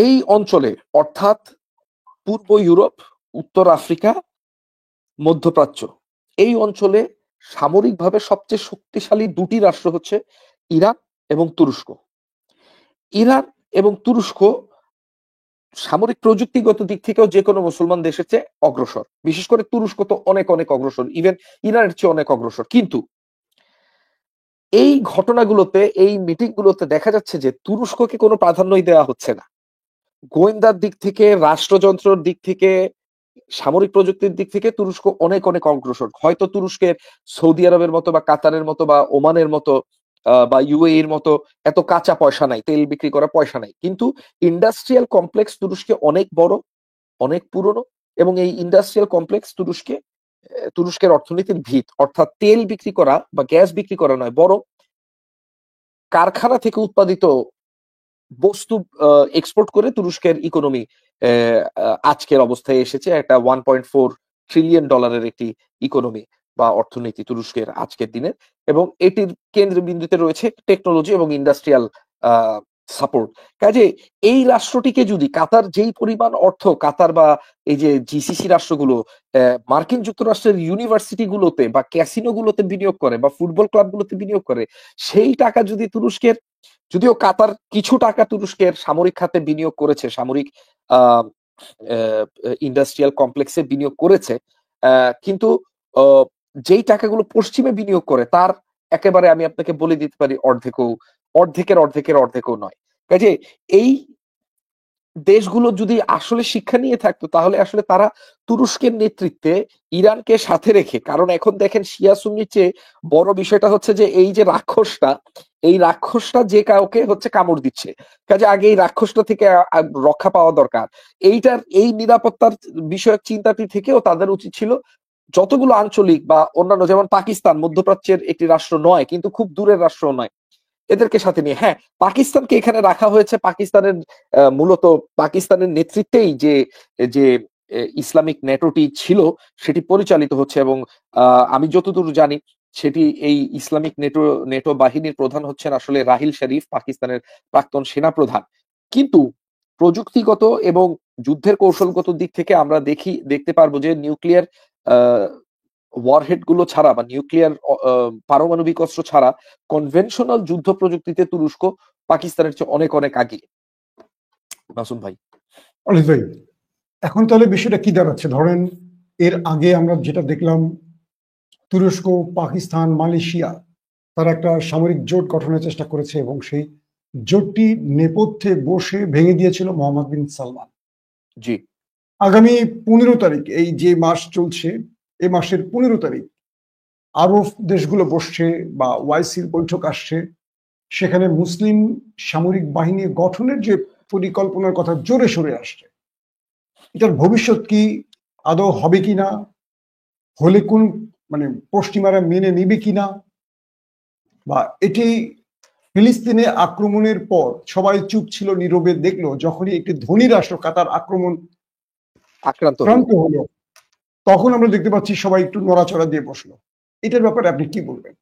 এই অঞ্চলে অর্থাৎ পূর্ব ইউরোপ, উত্তর আফ্রিকা, মধ্যপ্রাচ্য, এই অঞ্চলে সামরিকভাবে সবচেয়ে শক্তিশালী দুটি রাষ্ট্র হচ্ছে ইরান এবং তুরস্ক। ইরান এবং তুরস্ক সামরিক প্রযুক্তিগত দিক থেকেও যে কোনো মুসলমান দেশের চেয়ে অগ্রসর। বিশেষ করে তুরস্ক তো অনেক অনেক অগ্রসর, ইভেন ইরানের চেয়ে অনেক অগ্রসর। কিন্তু এই ঘটনাগুলোতে, এই মিটিং গুলোতে দেখা যাচ্ছে যে তুরস্ককে কোনো প্রাধান্যই দেওয়া হচ্ছে না। গোয়েন্দার দিক থেকে, রাষ্ট্রযন্ত্রের দিক থেকে, সামরিক প্রযুক্তির দিক থেকে তুরস্ক অনেক অনেক অগ্রসর। হয়তো তুরস্কের সৌদি আরবের মতো বা কাতারের মতো বা ওমানের মতো বা ইউএই এর মতো এত কাঁচা পয়সা নাই, তেল বিক্রি করা পয়সা নাই, কিন্তু ইন্ডাস্ট্রিয়াল কমপ্লেক্স তুরস্কে অনেক বড়, অনেক পুরনো, এবং এই ইন্ডাস্ট্রিয়াল কমপ্লেক্স তুরস্কের অর্থনীতির ভিত। অর্থাৎ তেল বিক্রি করা বা গ্যাস বিক্রি করা নয়, বরং কারখানা থেকে উৎপাদিত বস্তু এক্সপোর্ট করে তুরস্কের ইকোনমি আজকের অবস্থায় এসেছে একটা $1.4 ট্রিলিয়ন একটি ইকোনমি বা অর্থনীতি তুরস্কের আজকের দিনের। এবং এটির কেন্দ্রবিন্দুতে রয়েছে টেকনোলজি এবং ইন্ডাস্ট্রিয়াল সাপোর্ট। কাজে এই রাষ্ট্রটিকে যদি কাতার যেই পরিমাণ অর্থ, কাতার বা এই যে জিসিসি রাষ্ট্রগুলো মার্কিন যুক্তরাষ্ট্রের ইউনিভার্সিটি গুলোতে বা ক্যাসিনো গুলোতে বিনিয়োগ করে বা ফুটবল ক্লাব গুলোতে বিনিয়োগ করে, সেই টাকা যদি তুরস্কের, যদিও কাতার কিছু টাকা তুরস্কের সামরিক খাতে বিনিয়োগ করেছে, সামরিক ইন্ডাস্ট্রিয়াল কমপ্লেক্সে বিনিয়োগ করেছে, কিন্তু যেই টাকাগুলো পশ্চিমে বিনিয়োগ করে তার একেবারে আমি আপনাকে বলে দিতে পারি অর্ধেকের অর্ধেকও নয়। কাজে এই দেশগুলো যদি আসলে শিক্ষা নিয়ে থাকতো তাহলে আসলে তারা তুরস্কের নেতৃত্বে ইরানকে সাথে রেখে, কারণ এখন দেখেন শিয়া সুন্নির চেয়ে বড় বিষয়টা হচ্ছে যে এই যে রাক্ষসটা, এই রাক্ষসটা যে কাউকে হচ্ছে কামড় দিচ্ছে। কাজে আগে এই রাক্ষসটা থেকে রক্ষা পাওয়া দরকার। এই নিরাপত্তার বিষয়ক চিন্তাটি থেকেও তাদের উচিত ছিল যতগুলো আঞ্চলিক বা অন্যান্য, যেমন পাকিস্তান মধ্যপ্রাচ্যের একটি রাষ্ট্র নয় কিন্তু খুব দূরের রাষ্ট্র নয়, এদেরকে সাথে নিয়ে, হ্যাঁ পাকিস্তানকে এখানে রাখা হয়েছে পাকিস্তানের মূলত পাকিস্তানের নেতৃত্বেই যে যে ইসলামিক নেটোটি ছিল সেটি পরিচালিত হচ্ছে। এবং আমি যতদূর জানি সেটি এই ইসলামিক নেটো বাহিনীর প্রধান হচ্ছেন আসলে রাহিল শরীফ, পাকিস্তানের প্রাক্তন সেনা প্রধান। কিন্তু প্রযুক্তিগত এবং যুদ্ধের কৌশলগত দিক থেকে আমরা দেখতে পারবো যে নিউক্লিয়ার ওয়ারহেড গুলো ছাড়া বা নিউক্লিয়ার পারমাণবিক অস্ত্র ছাড়া কনভেনশনাল যুদ্ধ প্রযুক্তিতে তুরস্ক পাকিস্তানের চেয়ে অনেক অনেক আগে। মাসুম ভাই, অলিভ ভাই, এখন তাহলে বিষয়টা কি দাঁড়াচ্ছে? ধরেন এর আগে আমরা যেটা দেখলাম, তুরস্ক, পাকিস্তান, মালয়েশিয়া তারা একটা সামরিক জোট গঠনের চেষ্টা করেছে এবং সেই জোটটি নেপথ্যে বসে ভেঙে দিয়েছিল মোহাম্মদ বিন সালমান। জি, আগামী 15 তারিখ, এই যে মাস চলছে, এই মাসের 15 তারিখ আরব দেশগুলো বসছে বা ওয়াইসির বৈঠক আসছে। সেখানে মুসলিম সামরিক বাহিনী গঠনের যে পরিকল্পনার কথা জোরে সরে আসছে, এটার ভবিষ্যৎ কি? আদৌ হবে কিনা? হলে কোন মানে পশ্চিমারা মেনে নিবে কিনা? বা এটি ফিলিস্তিনে আক্রমণের পর সবাই চুপ ছিল, নীরবে দেখলো, যখনই একটি ধনী রাষ্ট্র কাতার আক্রান্ত হলো, তখন আমরা দেখতে পাচ্ছি সবাই একটু নড়াচড়া দিয়ে বসলো। এটার ব্যাপারে আপনি কি বলবেন?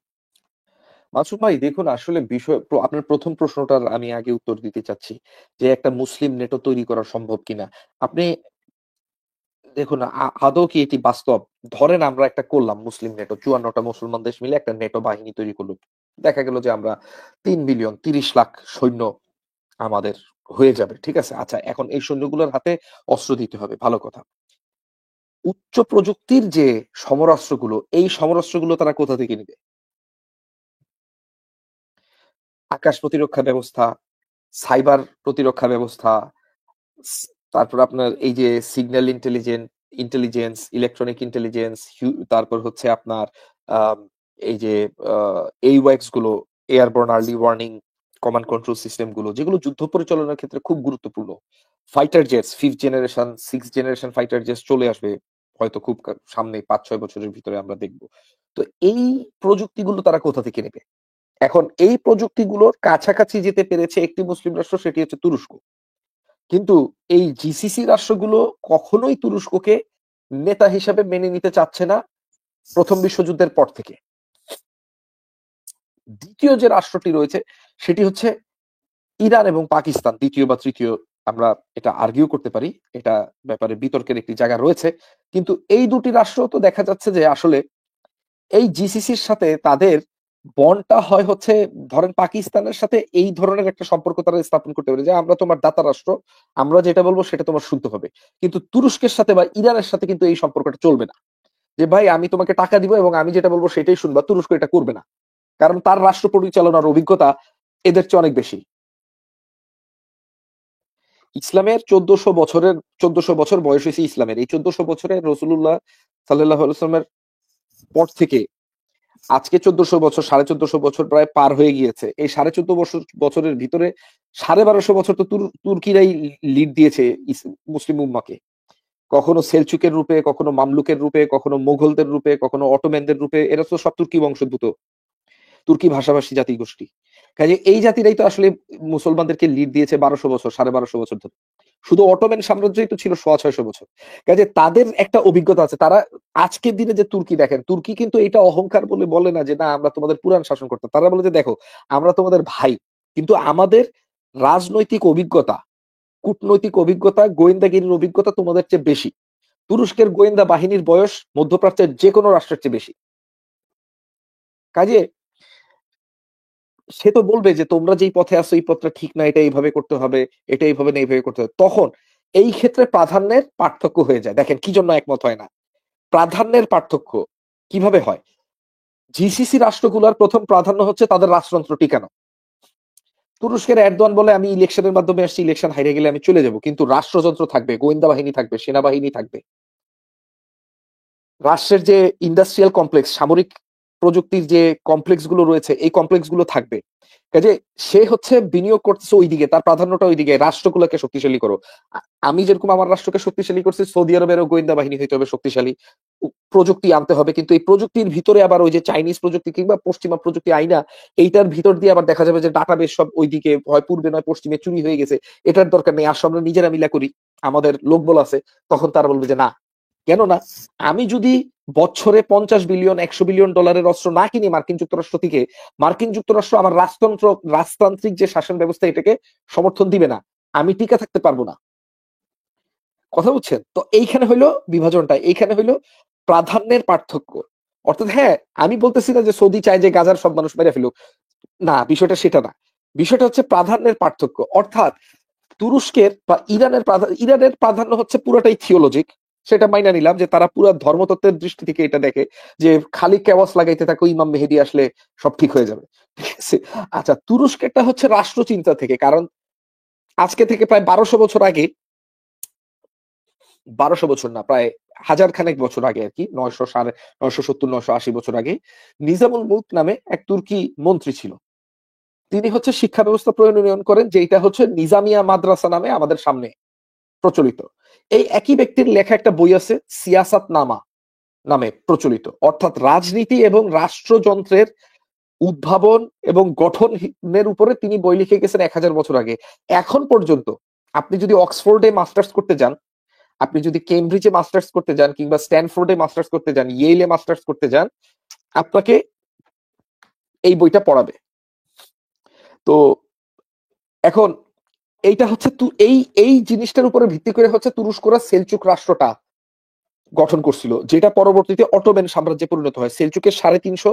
মাসুম ভাই দেখুন, আসলে বিষয় আপনার প্রথম প্রশ্নটার আমি আগে উত্তর দিতে চাচ্ছি যে একটা মুসলিম নেটো তৈরি করা সম্ভব কিনা। আপনি দেখুন আদৌ কি এটি বাস্তব? ধরেন আমরা একটা করলাম মুসলিম নেটো, 54টা মুসলমান দেশ মিলে একটা নেটো বাহিনী তৈরি করলো। দেখা গেল যে আমরা 3 বিলিয়ন 30 লাখ সৈন্য আমাদের হয়ে যাবে, ঠিক আছে। আচ্ছা, এখন এই সৈন্যগুলোর হাতে অস্ত্র দিতে হবে, ভালো কথা। উচ্চ প্রযুক্তির যে সমরাস্ত্রগুলো, এই সমরাস্ত্রগুলো তারা কোথা থেকে নিবে? আকাশ প্রতিরক্ষা ব্যবস্থা, সাইবার প্রতিরক্ষা ব্যবস্থা, তারপর আপনার এই যে সিগন্যাল ইন্টেলিজেন্স, ইলেকট্রনিক ইন্টেলিজেন্স, তারপর হচ্ছে আপনার এই যে এইওয়াক্স গুলো, airborne early warning command control system গুলো, যেগুলো যুদ্ধ পরিচালনার ক্ষেত্রে খুব গুরুত্বপূর্ণ। Fighter jets, 5th generation 6th generation fighter jets চলে আসবে হয়তো খুব সামনে 5-6 বছরের ভিতরে আমরা দেখবো। তো এই প্রযুক্তিগুলো তারা কোথা থেকে নেবে? এখন এই প্রযুক্তিগুলোর কাছাকাছি যেতে পেরেছে একটি মুসলিম রাষ্ট্র, সেটি হচ্ছে তুরস্ক। কিন্তু এই জিসিসি রাষ্ট্রগুলো কখনোই তুরস্ককে নেতা হিসেবে মেনে নিতে চাচ্ছে না প্রথম বিশ্বযুদ্ধের পর থেকে। দ্বিতীয় যে রাষ্ট্রটি রয়েছে সেটি হচ্ছে ইরান এবং পাকিস্তান, দ্বিতীয় বা তৃতীয় আমরা এটা আর্গিউ করতে পারি, এটা ব্যাপারে বিতর্কের একটি জায়গা রয়েছে, কিন্তু এই দুটি রাষ্ট্র তো দেখা যাচ্ছে যে আসলে এই জিসিসির সাথে তাদের বন্ডটা হয় হচ্ছে, ধরেন পাকিস্তানের সাথে এই ধরনের একটা সম্পর্ক তারা স্থাপন করতে পারে যে আমরা তোমার দাতা রাষ্ট্র, আমরা যেটা বলবো সেটা তোমার শুনতে হবে। কিন্তু তুরস্কের সাথে বা ইরানের সাথে কিন্তু এই সম্পর্কটা চলবে না, যে ভাই আমি তোমাকে টাকা দিব এবং আমি যেটা বলবো সেটাই শুনবা, তুরস্ক এটা করবে না, কারণ তার রাষ্ট্র পরিচালনার অভিজ্ঞতা এদের চেয়ে অনেক বেশি। ইসলামের 1400 বছর বয়স হয়েছে ইসলামের, এই 1400 বছরে রসুল্লাহ সাল্লামের পর থেকে আজকে 1400 বছর, 1450 বছর প্রায় পার হয়ে গিয়েছে। এই 1450 বছরের ভিতরে 1250 বছর তো তুর্কিরাই লিড দিয়েছে মুসলিম উম্মাকে, কখনো সেলচুকের রূপে, কখনো মামলুকের রূপে, কখনো মোগলদের রূপে, কখনো অটোম্যানদের রূপে, এরা তো সব তুর্কি বংশোদ্ভূত, তুর্কি ভাষাভাষী জাতিগোষ্ঠী। কাজে এই জাতিরাই তো আসলে মুসলমানদেরকে লিড দিয়েছে 1200 বছর, 1250 বছর ধরে। শুধু অটোম্যান সাম্রাজ্যই তো ছিল 650 বছর। কাজে তাদের একটা অভিজ্ঞতা আছে। তারা আজকের দিনে যে তুর্কি দেখেন, তুর্কি কিন্তু এটা অহংকার বলে বলে না যে না আমরা তোমাদের পুরান শাসন করতাম, তারা বলে যে দেখো আমরা তোমাদের ভাই, কিন্তু আমাদের রাজনৈতিক অভিজ্ঞতা, কূটনৈতিক অভিজ্ঞতা, গোয়েন্দাগিরির অভিজ্ঞতা তোমাদের চেয়ে বেশি। তুরস্কের গোয়েন্দা বাহিনীর বয়স মধ্যপ্রাচ্যের যে কোনো রাষ্ট্রের চেয়ে বেশি। কাজে সে তো বলবে যে তোমরা যেই পথে আছো এই পথটা ঠিক না, এটা এইভাবে করতে হবে, এটা এইভাবে না এইভাবে করতে হবে। তখন এই ক্ষেত্রে প্রাধান্যের পার্থক্য হয়ে যায়। দেখেন কি জন্য একমত হয় না, প্রাধান্যের পার্থক্য কিভাবে হয়। জিসিসি রাষ্ট্রগুলোর প্রথম প্রাধান্য হচ্ছে তাদের রাষ্ট্রযন্ত্র টিকানো। তুরস্কের এরদোয়ান বলে আমি ইলেকশনের মাধ্যমে আসছি, ইলেকশন হারিয়ে গেলে আমি চলে যাব, কিন্তু রাষ্ট্রযন্ত্র থাকবে, গোয়েন্দা বাহিনী থাকবে, সেনাবাহিনী থাকবে, রাষ্ট্রের যে ইন্ডাস্ট্রিয়াল কমপ্লেক্স, সামরিক প্রযুক্তির যে কমপ্লেক্স গুলো রয়েছে, এই কমপ্লেক্স গুলো থাকবে। কাজে সে হচ্ছে বিনিয়োগ করতেছে ওইদিকে, তার প্রাধান্যটা ওইদিকে, রাষ্ট্রগুলোকে শক্তিশালী করো। আমি যেরকম আমার রাষ্ট্রকে শক্তিশালী করছি, সৌদি আরবেরও গোয়েন্দা বাহিনী হইতে হবে শক্তিশালী, প্রযুক্তি আনতে হবে, কিন্তু এই প্রযুক্তির ভিতরে আবার ওই যে চাইনিজ প্রযুক্তি কিংবা পশ্চিমা প্রযুক্তি আইনা, এইটার ভিতর দিয়ে আবার দেখা যাবে যে ডাটাবেস সব ওইদিকে হয় পূর্বে নয় পশ্চিমে চুরি হয়ে গেছে, এটার দরকার নেই, আসলে আমরা নিজেরা মিলা করি, আমাদের লোকবল আছে। তখন তারা বলবে যে না, কেননা আমি যদি বছরে 50 বিলিয়ন, $100 বিলিয়ন অস্ত্র না কিনি মার্কিন যুক্তরাষ্ট্র থেকে, মার্কিন যুক্তরাষ্ট্র আমার রাজতান্ত্রিক যে শাসন ব্যবস্থা এটাকে সমর্থন দিবে না, আমি টিকে থাকতে পারবো না। কথা বুঝছেন তো? এইখানে হইলো বিভাজনটা, এইখানে হইলো প্রাধান্যের পার্থক্য। অর্থাৎ হ্যাঁ, আমি বলতেছি না যে সৌদি চায় যে গাজার সব মানুষ মেরে ফেলুক, না, বিষয়টা সেটা না। বিষয়টা হচ্ছে প্রাধান্যের পার্থক্য। অর্থাৎ তুরস্কের বা ইরানের প্রাধান্য হচ্ছে পুরোটাই থিওলজিক, সেটা মাইনা নিলাম যে তারা পুরো ধর্মতত্ত্বের দৃষ্টি থেকে এটা দেখে যে খালি কেওয়াস লাগাইতে থাকো, ইমাম মেহেদী আসলে সব ঠিক হয়ে যাবে, ঠিক আছে। আচ্ছা, তুরস্কেরটা হচ্ছে রাষ্ট্রচিন্তা থেকে, কারণ আজকে থেকে প্রায় 1200 বছর আগে, 1200 বছর না, প্রায় হাজার খানেক বছর আগে আর কি, 970, 980 বছর আগে, নিজামুল মুলক নামে এক তুর্কি মন্ত্রী ছিল। তিনি হচ্ছে শিক্ষা ব্যবস্থা প্রণয়ন করেন, যেটা হচ্ছে নিজামিয়া মাদ্রাসা নামে আমাদের সামনে প্রচলিত। এই একই ব্যক্তির লেখা একটা বই আছে সিয়াসাত নামা নামে প্রচলিত, অর্থাৎ রাজনীতি এবং রাষ্ট্রযন্ত্রের উদ্ভাবন এবং গঠনের উপরে তিনি বই লিখে গেছেন 1000 বছর আগে। এখন পর্যন্ত আপনি যদি অক্সফোর্ডে মাস্টার্স করতে যান, আপনি যদি কেমব্রিজে মাস্টার্স করতে যান, কিংবা স্ট্যানফোর্ডে মাস্টার্স করতে যান, ইয়েলে মাস্টার্স করতে যান, আপনাকে এই বইটা পড়াবে। তো এখন এইটা হচ্ছে এই এই জিনিসটার উপরে ভিত্তি করে হচ্ছে তুরস্করা সেলচুক রাষ্ট্রটা গঠন করছিল, যেটা পরবর্তীতে অটোম্যান সাম্রাজ্যে পরিণত হয়। সেলচুকের 350,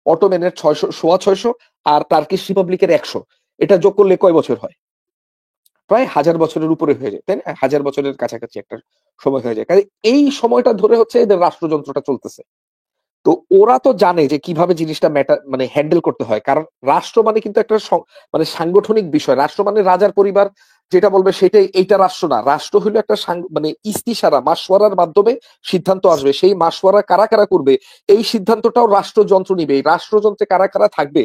অটোম্যানের 600, আর টার্কিশ রিপাবলিকের 100, এটা যোগ করলে কয় বছর হয়? প্রায় 1000 বছরের উপরে হয়ে যায়, তাই না? 1000 বছরের কাছাকাছি একটা সময় হয়ে যায়। কাজে এই সময়টা ধরে হচ্ছে এদের রাষ্ট্রযন্ত্রটা চলতেছে। তো ওরা তো জানে যে কিভাবে জিনিসটা মানে হ্যান্ডেল করতে হয়, কারণ রাষ্ট্র মানে কিন্তু একটা মানে সাংগঠনিক বিষয়। রাষ্ট্র মানে রাজার পরিবার যেটা বলবে সেটাই, এইটা রাষ্ট্র না। রাষ্ট্র হলো একটা মানে ইস্তিসারা, মাসওয়ারার মাধ্যমে সিদ্ধান্ত আসবে, সেই মাসওয়ারা কারা কারা করবে এই সিদ্ধান্তটাও রাষ্ট্রযন্ত্র নিবে। এই রাষ্ট্রযন্ত্রে কারা কারা থাকবে,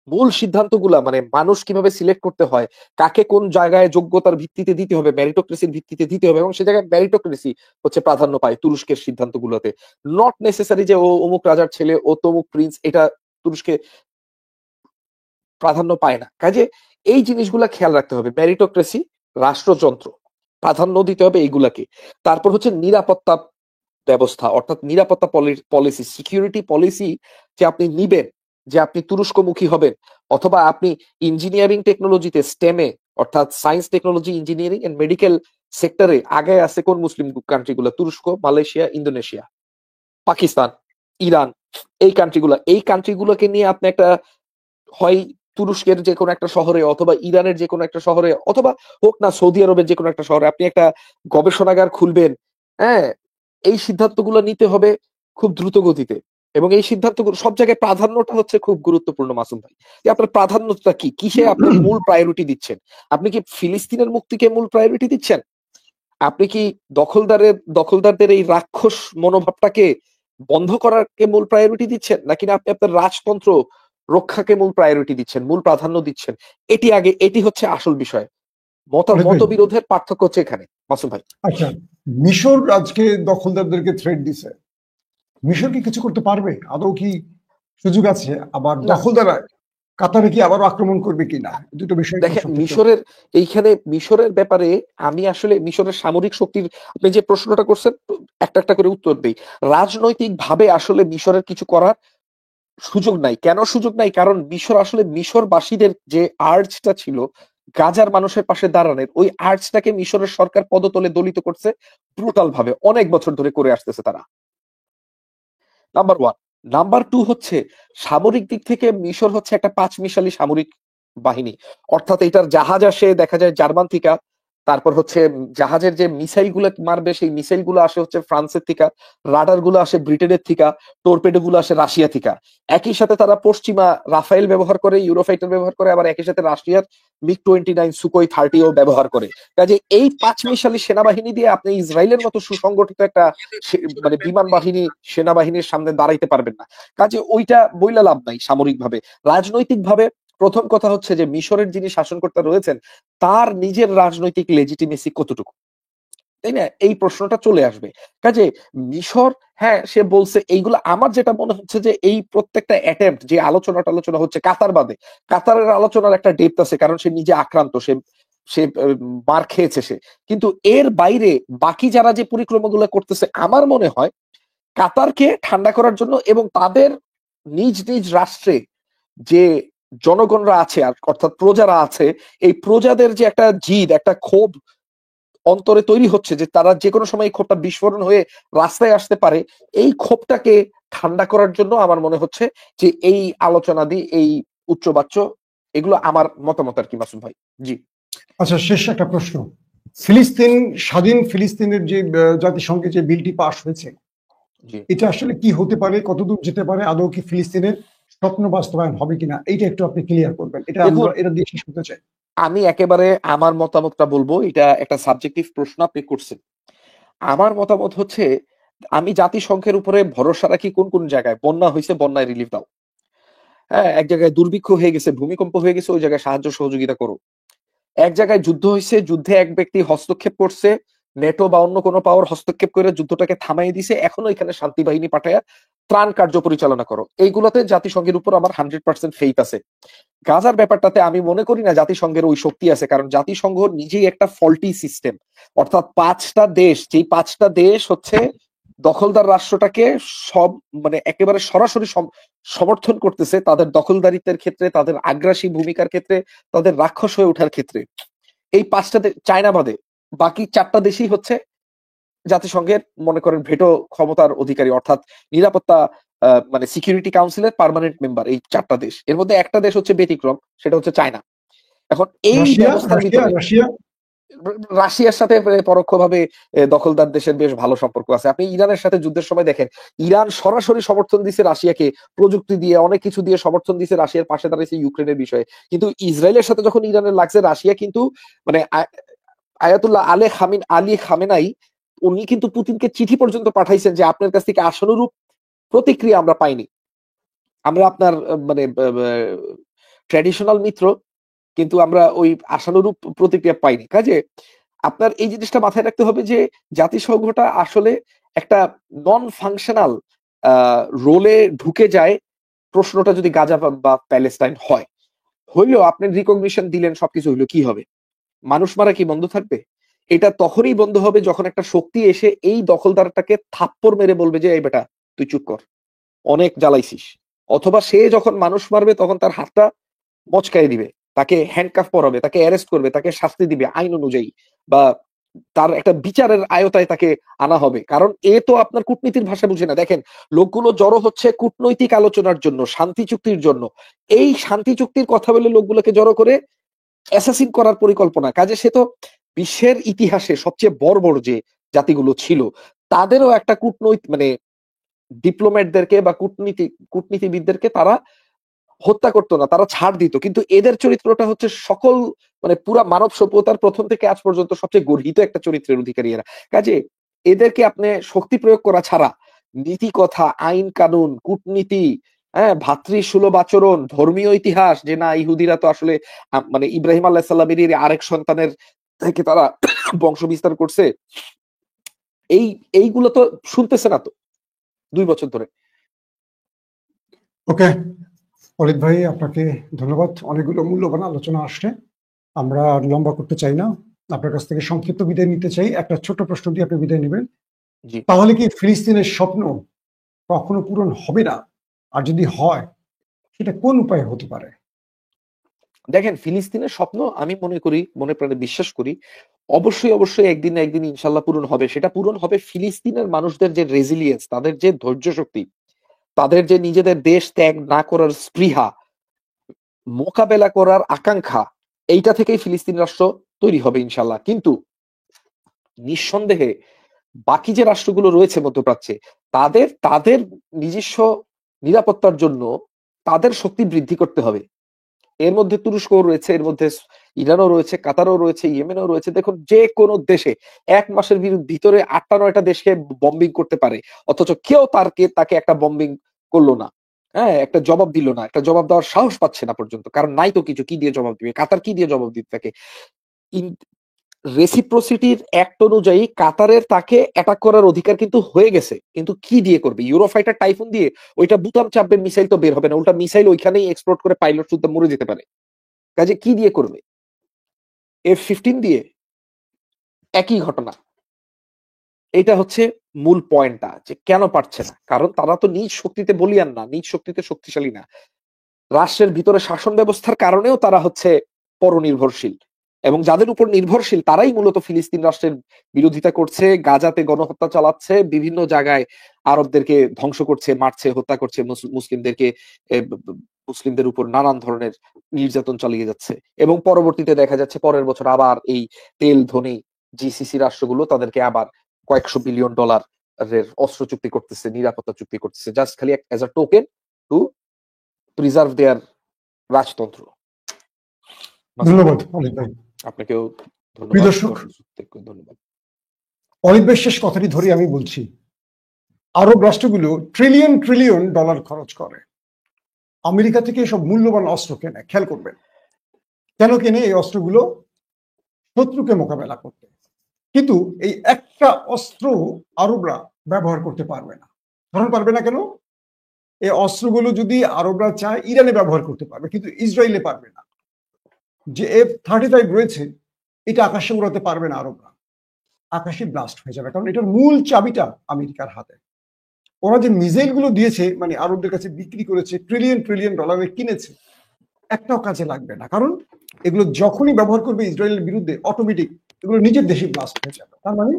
মূল সিদ্ধান্তগুলা, মানে মানুষ কিভাবে সিলেক্ট করতে হয়, কাকে কোন জায়গায় যোগ্যতার ভিত্তিতে দিতে হবে, মেরিটোক্রেসির ভিত্তিতে দিতে হবে, এবং সে জায়গায় মেরিটোক্রেসি হচ্ছে প্রাধান্য পায় তুরস্কের সিদ্ধান্তগুলোতে। নট নেসেসারি যে ও অমুক রাজার ছেলে, ও তমুক প্রিন্স, এটা তুরস্কে প্রাধান্য পায় না। কাজে এই জিনিসগুলা খেয়াল রাখতে হবে, মেরিটোক্রেসি, রাষ্ট্রযন্ত্র, প্রাধান্য দিতে হবে এইগুলাকে। তারপর হচ্ছে নিরাপত্তা ব্যবস্থা, অর্থাৎ নিরাপত্তা পলিসি, সিকিউরিটি পলিসি যে আপনি নিবেন, যে আপনি তুরস্কমুখী হবেন, অথবা আপনি ইঞ্জিনিয়ারিং টেকনোলজিতে, স্টেমে অর্থাৎ science, technology, engineering and medical সেক্টরে আগে আছে কোন মুসলিম কান্ট্রিগুলো? তুরস্ক, মালয়েশিয়া, ইন্দোনেশিয়া, পাকিস্তান, ইরান। এই কান্ট্রিগুলোকে নিয়ে আপনি একটা হয় তুরস্কের যে কোনো একটা শহরে অথবা ইরানের যে কোনো একটা শহরে অথবা হোক না সৌদি আরবের যে কোনো একটা শহরে আপনি একটা গবেষণাগার খুলবেন। হ্যাঁ, এই সিদ্ধান্তগুলো নিতে হবে খুব দ্রুত গতিতে, এবং এই সিদ্ধান্তগুলো সব জায়গায় প্রাধান্যটা হচ্ছে খুব গুরুত্বপূর্ণ। মাসুম ভাই, যে আপনার প্রাধান্যটা কি, কিসে আপনি মূল প্রায়োরিটি দিচ্ছেন? আপনি কি ফিলিস্তিনের মুক্তিকে মূল প্রায়োরিটি দিচ্ছেন? আপনি কি দখলদারদের এই রাক্ষস মনোভাবটাকে বন্ধ করারকে মূল প্রায়োরিটি দিচ্ছেন, নাকি না আপনি আপনার রাজতন্ত্র রক্ষাকে মূল প্রায়োরিটি দিচ্ছেন, মূল প্রাধান্য দিচ্ছেন? এটি হচ্ছে আসল বিষয়। খালেদ ভাই, মতবিরোধের পার্থক্য হচ্ছে এখানে, মাসুম ভাই। আচ্ছা, মিশর আজকে দখলদারদেরকে থ্রেট দিছে, মিশর কি কিছু করতে পারবে? আদৌ কি সুযোগ আছে? আবার না, দখলদার কাতারে কি আবারও আক্রমণ করবে কিনা? দুটো বিষয় একটু দেখেন সংক্ষিপ্ত। মিশরের ব্যাপারে আমি আসলে মিশরের সামরিক শক্তির, আপনি যে প্রশ্নটা করছেন একটা একটা করে উত্তর দিই। রাজনৈতিক ভাবে আসলে মিশরের কিছু করার সুযোগ নাই। কেন সুযোগ নাই? কারণ মিশরবাসীদের যে আর্জটা ছিল গাজার মানুষের পাশে দাঁড়ানোর, ওই আর্জটাকে মিশরের সরকার পদতলে দলিত করছে ব্রুটাল ভাবে, অনেক বছর ধরে করে আসতেছে তারা। Number one. নাম্বার টু হচ্ছে সামরিক দিক থেকে মিশর হচ্ছে একটা পাঁচমিশালী সামরিক বাহিনী। অর্থাৎ এটার জাহাজ আসে দেখা যায় জার্মান থেকে, তারপর হচ্ছে জাহাজের যে মিসাইল গুলো মারবে সেই মিসাইল গুলো আসে হচ্ছে ফ্রান্সের থেকে, রাডার গুলো আসে ব্রিটেনের থেকে, টর্পেডো গুলো আসে রাশিয়া থেকে। একই সাথে তারা পশ্চিমা রাফায়েল ব্যবহার করে, ইউরোফাইটার ব্যবহার করে, আবার একই সাথে রাশিয়ার MiG-29 সুকোই 30ও ব্যবহার করে। কাজে এই পাঁচমিশালী সেনাবাহিনী দিয়ে আপনি ইসরায়েলের মতো সুসংগঠিত একটা মানে বিমান বাহিনী, সেনাবাহিনীর সামনে দাঁড়াইতে পারবেন না। কাজে ওইটা বইলা লাভ নাই সামরিক ভাবে। রাজনৈতিক ভাবে প্রথম কথা হচ্ছে যে মিশরের যিনি শাসনকর্তা রয়েছেন তার নিজের রাজনৈতিক লেজিটিমেসি কতটুকু, তাই না? এই প্রশ্নটা চলে আসবে। কাজে মিশর, হ্যাঁ সে বলছে এইগুলো, আমার যেটা মনে হচ্ছে যে এই প্রত্যেকটা অ্যাটেম্প্ট যে আলোচনা হচ্ছে কাতার বাদে, কাতারের আলোচনার একটা ডেপথ আছে, কারণ সে নিজে আক্রান্ত, সে সে মার খেয়েছে সে। কিন্তু এর বাইরে বাকি যারা যে পরিক্রমাগুলো করতেছে, আমার মনে হয় কাতারকে ঠান্ডা করার জন্য এবং তাদের নিজ নিজ রাষ্ট্রে যে জনগণরা আছে অর্থাৎ প্রজারা আছে, এই প্রজাদের যে একটা জিদ, একটা ক্ষোভ অন্তরে তৈরি হচ্ছে যে তারা যে কোনো সময় এই ক্ষোভটা বিস্ফোরণ হয়ে রাস্তায় আসতে পারে, এই ক্ষোভটাকে ঠান্ডা করার জন্য আমার মনে হচ্ছে যে এই আলোচনাদি, এই উচ্চবাচ্য, এগুলো আমার মতামত আর কি, মাসুম ভাই। জি। আচ্ছা, শেষ একটা প্রশ্ন। ফিলিস্তিন, স্বাধীন ফিলিস্তিনের যে জাতিসংঘে যে বিলটি পাশ হয়েছে, জি। এটা আসলে কি হতে পারে, কতদূর যেতে পারে, আদৌ কি ফিলিস্তিনের স্বপ্ন বাস্তবায়ন হবে কিনা, এইটা একটু আপনি ক্লিয়ার করবেন। এটা দেখুন, আমরা এটা দিয়ে শেষ করতে চাই। আমি একেবারে আমার মতামতটা বলবো, এটা একটা সাবজেক্টিভ প্রশ্ন আপনি করছেন। আমার মতামত হচ্ছে, আমি জাতিসংঘের উপরে ভরসা রাখি কোন কোন জায়গায় বন্যা হয়েছে বন্যায় রিলিফ দাও, হ্যাঁ এক জায়গায় দুর্ভিক্ষ হয়ে গেছে, ভূমিকম্প হয়ে গেছে, ওই জায়গায় সাহায্য সহযোগিতা করো। এক জায়গায় যুদ্ধ হয়েছে, যুদ্ধে এক ব্যক্তি হস্তক্ষেপ করছে, নেটো বা অন্য কোনো পাওয়ার হস্তক্ষেপ করে যুদ্ধটাকে থামাই দিছে, এখনো এখানে শান্তি বাহিনী পাঠায় ত্রাণ কার্য পরিচালনা করো। এইগুলোতে জাতিসংঘের উপর আমার 100% ফেইথ আছে। গাজার ব্যাপারটাতে আমি মনে করি না জাতিসংঘের ওই শক্তি আছে, কারণ জাতিসংঘ নিজেই একটা ফল্টি সিস্টেম। অর্থাৎ পাঁচটা দেশ, যেই পাঁচটা দেশ হচ্ছে দখলদার রাষ্ট্রটাকে সব মানে একেবারে সরাসরি সমর্থন করতেছে তাদের দখলদারিত্বের ক্ষেত্রে, তাদের আগ্রাসী ভূমিকার ক্ষেত্রে, তাদের রাক্ষস হয়ে ওঠার ক্ষেত্রে। এই পাঁচটা চায়না বাদে বাকি চারটা দেশই হচ্ছে জাতিসংঘের মনে করেন ভেটো ক্ষমতার অধিকারী, অর্থাৎ নিরাপত্তা মানে সিকিউরিটি কাউন্সিলের পার্মানেন্ট মেম্বার। এই চারটা দেশ, এর মধ্যে একটা দেশ হচ্ছে ব্যতিক্রম, সেটা হচ্ছে চায়না। এখন এই রাশিয়া, ব্যবস্থার রাশিয়া, ভিতরে রাশিয়া। রাশিয়ার সাথে পরোক্ষভাবে দখলদার দেশের বেশ ভালো সম্পর্ক আছে। আপনি ইরানের সাথে যুদ্ধের সময় দেখেন, ইরান সরাসরি সমর্থন দিছে রাশিয়াকে, প্রযুক্তি দিয়ে অনেক কিছু দিয়ে সমর্থন দিছে, রাশিয়ার পাশে দাঁড়িয়েছে ইউক্রেনের বিষয়ে। কিন্তু ইসরায়েলের সাথে যখন ইরানের লাগছে, রাশিয়া কিন্তু মানে আয়াতুল্লাহ আলী খামেনাই উনি কিন্তু পুতিনকে চিঠি পর্যন্ত পাঠাইছেন যে আপনার কাছ থেকে আশানুরূপ প্রতিক্রিয়া আমরা পাইনি, আমরা আপনার মানে ট্র্যাডিশনাল মিত্র, কিন্তু আমরা ওই আশানুরূপ প্রতিক্রিয়া পাইনি। কাজে আপনার এই জিনিসটা মাথায় রাখতে হবে যে জাতিসংঘটা আসলে একটা নন ফাংশনাল রোলে ঢুকে যায় প্রশ্নটা যদি গাজা বা প্যালেস্টাইন হয়। হইলেও আপনি রিকগনিশন দিলেন, সবকিছু হইলো, কি হবে? মানুষ মারা কি বন্ধ থাকবে? এটা তখনই বন্ধ হবে যখন একটা শক্তি এসে এই দখলদারটাকে থাপ্পড় মেরে বলবে যে এই বেটা তুই চুপ কর, অনেক জ্বালাইছিস। অথবা সে যখন মানুষ মারবে তখন তার হাতটা মচকাই দিবে, তাকে হ্যান্ডকাফ পরাবে, তাকে অ্যারেস্ট করবে, তাকে শাস্তি দিবে আইন অনুযায়ী, বা তার একটা বিচারের আয়তায় তাকে আনা হবে। কারণ এ তো আপনার কূটনীতির ভাষা বুঝে না। দেখেন, লোকগুলো জড়ো হচ্ছে কূটনৈতিক আলোচনার জন্য, শান্তি চুক্তির জন্য। এই শান্তি চুক্তির কথা বলে লোকগুলোকে জড়ো করে অ্যাসাসিন করার পরিকল্পনা। কাজে সে তো বিশ্বের ইতিহাসে সবচেয়ে বর্বর যে জাতিগুলো ছিল, তাদেরও একটা কূটনৈতিক মানে ডিপ্লোম্যাটদেরকে বা কূটনীতিবিদদেরকে তারা হত্যা করতো না, তারা ছাড় দিত। কিন্তু এদের চরিত্রটা হচ্ছে সকল মানে পুরা মানব সভ্যতার প্রথম থেকে আজ পর্যন্ত সবচেয়ে গর্হিত একটা চরিত্রের অধিকারী এরা। কাজে এদেরকে আপনি শক্তি প্রয়োগ করা ছাড়া নীতি কথা, আইন কানুন, কূটনীতি, হ্যাঁ, ভাতৃসুলভ আচরণ, ধর্মীয় ইতিহাস, যে না ইহুদিরা তো আসলে মানে ইব্রাহিম আলাইহিস সালামের আরেক সন্তানের থেকে তারা বংশ বিস্তার করছে, এইগুলো তো শুনতেছে না তো 2 বছর ধরে। ওকে, অলিদ ভাই আপনাকে ধন্যবাদ। অনেকগুলো মূল্যবান আলোচনা আসছে, আমরা আর লম্বা করতে চাই না, আপনার কাছ থেকে সংক্ষিপ্ত বিদায় নিতে চাই। একটা ছোট প্রশ্ন দিয়ে আপনি বিদায় নেবেন। জি, তাহলে কি ফিলিস্তিনের স্বপ্ন কখনো পূরণ হবে না? আর যদি হয়, সেটা কোন উপায়ে হতে পারে? দেখেন, ফিলিস্তিনের স্বপ্ন আমি মনে করি, মনে প্রাণে বিশ্বাস করি, অবশ্যই অবশ্যই একদিন না একদিন ইনশাল্লাহ পূরণ হবে। সেটা পূরণ হবে ফিলিস্তিনের মানুষদের যে রেজিলিয়েন্স, তাদের যে ধৈর্য শক্তি, তাদের যে নিজেদের দেশ ত্যাগ না করার স্পৃহা, মোকাবেলা করার আকাঙ্ক্ষা, এইটা থেকেই ফিলিস্তিন রাষ্ট্র তৈরি হবে ইনশাল্লাহ। কিন্তু নিঃসন্দেহে বাকি যে রাষ্ট্রগুলো রয়েছে মধ্যপ্রাচ্যে, তাদের তাদের নিজস্ব নিরাপত্তার জন্য তাদের শক্তি বৃদ্ধি করতে হবে। এর মধ্যে তুরস্কও রয়েছে, এর মধ্যে ইরানও রয়েছে, কাতারও রয়েছে, ইয়েমেনও রয়েছে। দেখুন, যে কোনো দেশে 1 মাসের ভিতরে 8টা 9টা দেশকে বম্বিং করতে পারে, অথচ কেউ তাকে একটা বম্বিং করলো না। হ্যাঁ, একটা জবাব দিল না, একটা জবাব দেওয়ার সাহস পাচ্ছে না পর্যন্ত। কারণ নাই তো কিছু, কি দিয়ে জবাব দিবে? কাতার কি দিয়ে জবাব দিতে থাকে? রেসিপ্রোসিটির অ্যাক্ট অনুযায়ী কাতারের তাকে অ্যাটাক করার অধিকার কিন্তু হয়ে গেছে, কিন্তু কি দিয়ে করবে? ইউরোফাইটার টাইফুন দিয়ে? ওইটা বুতাম চাপবে, মিসাইল তো বের হবে না, উল্টা মিসাইল ওইখানেই এক্সপ্লোড করে পাইলট শুদ্ধ মরে যেতে পারে। কাজে কি দিয়ে করবে? F-15 দিয়ে? একই ঘটনা। এটা হচ্ছে মূল পয়েন্টটা, যে কেন পারছে না। কারণ তারা তো নিজ শক্তিতে বলিয়ান না, নিজ শক্তিতে শক্তিশালী না। রাষ্ট্রের ভিতরে শাসন ব্যবস্থার কারণেও তারা হচ্ছে পরনির্ভরশীল, এবং যাদের উপর নির্ভরশীল তারাই মূলত ফিলিস্তিন রাষ্ট্রের বিরোধিতা করছে, গাজাতে গণহত্যা চালাচ্ছে, বিভিন্ন জায়গায় আরবদেরকে ধ্বংস করছে, মারছে, হত্যা করছে, মুসলিমদেরকে মুসলিমদের উপর নানান ধরনের নির্যাতন চালিয়ে যাচ্ছে। এবং পরবর্তীতে দেখা যাচ্ছে পরের বছর আবার এই তেল ধনী জিসিসি রাষ্ট্রগুলো তাদেরকে আবার কয়েকশো বিলিয়ন ডলার এর অস্ত্র চুক্তি করতেছে, নিরাপত্তা চুক্তি করতেছে, জাস্ট খালি as a token to preserve their রাজতন্ত্র। ধন্যবাদ অলিদ ভাই। আপনাকেও প্রিয় ধন্যবাদ, দর্শক, ধন্যবাদ। অলিদ ভাই শেষ কথাটি ধরে আমি বলছি, আরব রাষ্ট্রগুলো ট্রিলিয়ন ট্রিলিয়ন ডলার খরচ করে আমেরিকা থেকে এসব মূল্যবান অস্ত্র কেনে। খেয়াল করবেন কেন কেনে এই অস্ত্রগুলো? শত্রুকে মোকাবেলা করতে। কিন্তু এই একটা অস্ত্র আরবরা ব্যবহার করতে পারবে না। কারণ পারবে না কেন? এই অস্ত্রগুলো যদি আরবরা চায় ইরানে ব্যবহার করতে পারবে, কিন্তু ইসরায়েলে পারবে না। যে F-35 রয়েছে, এটা আকাশে উড়াতে পারবে না আরবরা, আকাশে ব্লাস্ট হয়ে যাবে। কারণ এটার মূল চাবিটা আমেরিকার হাতে। ওরা যে মিসাইল গুলো দিয়েছে, মানে আরবদের কাছে বিক্রি করেছে, ট্রিলিয়ন ট্রিলিয়ন ডলারে কিনেছে, একটাও কাজে লাগবে না। কারণ এগুলো যখনই ব্যবহার করবে ইসরায়েলের বিরুদ্ধে, অটোমেটিক এগুলো নিজের দেশে ব্লাস্ট হয়ে যাবে। তার মানে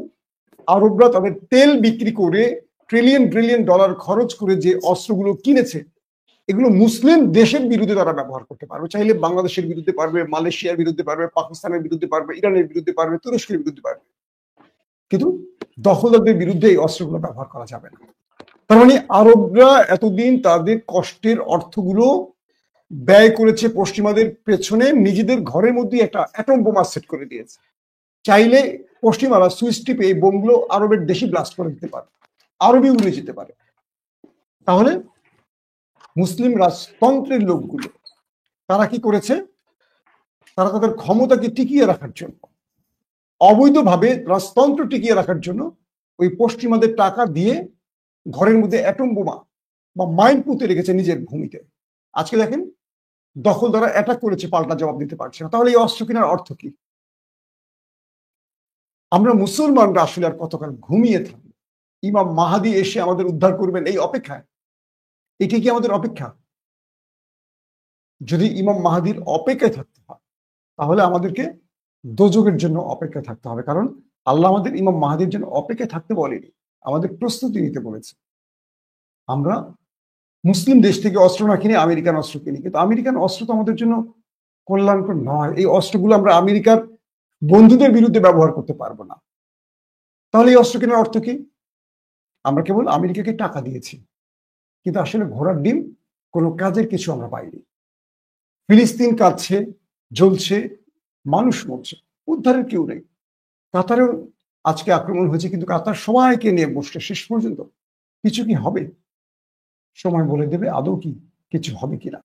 আরবরা তাদের তেল বিক্রি করে ট্রিলিয়ন ট্রিলিয়ন ডলার খরচ করে যে অস্ত্রগুলো কিনেছে, এগুলো মুসলিম দেশের বিরুদ্ধে তারা ব্যবহার করতে পারবে। চাইলে বাংলাদেশের বিরুদ্ধে পারবে, মালয়েশিয়ার বিরুদ্ধে পারবে, পাকিস্তানের বিরুদ্ধে পারবে, ইরানের বিরুদ্ধে পারবে, তুরস্কের বিরুদ্ধে পারবে। কিন্তু দখলদারদের বিরুদ্ধে এই অস্ত্রগুলো ব্যবহার করা যাবে না। তার মানে আরবরা এতদিন তাদের কষ্টের অর্থগুলো ব্যয় করেছে পশ্চিমাদের পেছনে, নিজেদের ঘরের মধ্যে একটা অ্যাটম বোমা সেট করে দিয়েছে। চাইলে পশ্চিমারা সুইচ টিপে এই বোমগুলো আরবের দেশে ব্লাস্ট করে দিতে পারে, আরবই উড়ে যেতে পারে। তাহলে মুসলিম রাজতন্ত্রের লোকগুলো তারা কি করেছে? তারা তাদের ক্ষমতাকে টিকিয়ে রাখার জন্য, অবৈধভাবে রাজতন্ত্র টিকিয়ে রাখার জন্য ওই পশ্চিমাদের টাকা দিয়ে ঘরের মধ্যে অ্যাটম বোমা বা মাইন পুঁতে রেখেছে নিজের ভূমিতে। আজকে দেখেন দখলদাররা অ্যাটাক করেছে, পাল্টা জবাব দিতে পারছে না। তাহলে এই অস্ত্র কেনার অর্থ কি? আমরা মুসলমানরা আসলে আর কতকাল ঘুমিয়ে থাকবো? ইমাম মাহাদি এসে আমাদের উদ্ধার করবেন এই অপেক্ষায়? এটি কি আমাদের অপেক্ষা? যদি ইমাম মাহাদির অপেক্ষায় থাকতে হয়, তাহলে আমাদেরকে দোজখের জন্য অপেক্ষা থাকতে হবে, কারণ আল্লাহ আমাদের ইমাম মাহাদির জন্য অপেক্ষা থাকতে বলেনি, আমাদের প্রস্তুতি নিতে বলেছে। আমরা মুসলিম দেশ থেকে অস্ত্র না কিনে আমেরিকান অস্ত্র কিনি, কিন্তু আমেরিকান অস্ত্র তো আমাদের জন্য কল্যাণকর নয়। এই অস্ত্রগুলো আমরা আমেরিকার বন্ধুদের বিরুদ্ধে ব্যবহার করতে পারবো না। তাহলে এই অস্ত্র কেনার অর্থ কি? আমরা কেবল আমেরিকাকে টাকা দিয়েছি, কিন্তু আসলে ঘোড়ার ডিম কোনো কাজের কিছু আমরা পাইনি। ফিলিস্তিন কাঁদছে, জ্বলছে, মানুষ মরছে, উদ্ধারের কেউ নেই। কাতারেও আজকে আক্রমণ হয়েছে, কিন্তু কাতার সবাইকে নিয়ে বসছে, শেষ পর্যন্ত কিছু কি হবে? সময় বলে দেবে আদৌ কি কিছু হবে কিনা।